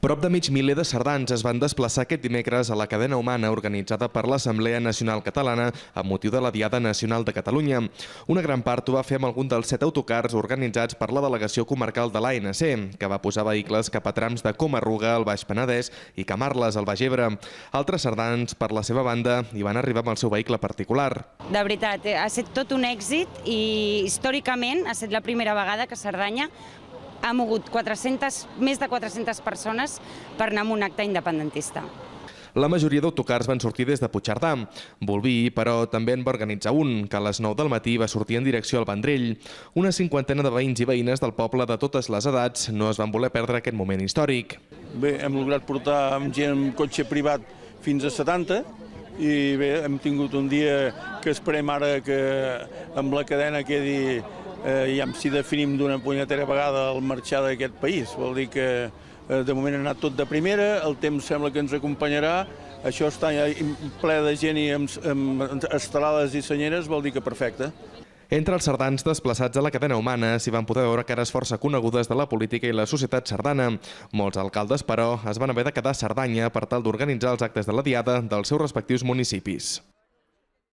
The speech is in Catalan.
Prop de mig miler de cerdans es van desplaçar aquest dimecres a la cadena humana organitzada per l'Assemblea Nacional Catalana amb motiu de la Diada Nacional de Catalunya. Una gran part ho va fer amb algun dels 7 autocars organitzats per la delegació comarcal de l'ANC, que va posar vehicles cap a trams de Coma-ruga, al Baix Penedès, i Camarles, al Baix Ebre. Altres cerdans, per la seva banda, hi van arribar amb el seu vehicle particular. De veritat, ha estat tot un èxit i històricament ha estat la primera vegada que Cerdanya ha mogut més de 400 persones per anar a un acte independentista. La majoria d'autocars van sortir des de Puigcerdà. Bolvir, però, també en va organitzar un, que a les 9 del matí va sortir en direcció al Vendrell. Una cinquantena de veïns i veïnes del poble de totes les edats no es van voler perdre aquest moment històric. Bé, hem lograt portar gent amb cotxe privat fins a 70 i bé, hem tingut un dia que esperem ara que amb la cadena quedi si definim d'una punyetera vegada el marxar d'aquest país. Vol dir que de moment ha anat tot de primera, el temps sembla que ens acompanyarà, això està ple de gent i amb estelades i senyeres, vol dir que perfecte. Entre els cerdans desplaçats a la cadena humana s'hi van poder veure cares força conegudes de la política i la societat cerdana. Molts alcaldes, però, es van haver de quedar a Cerdanya per tal d'organitzar els actes de la Diada dels seus respectius municipis.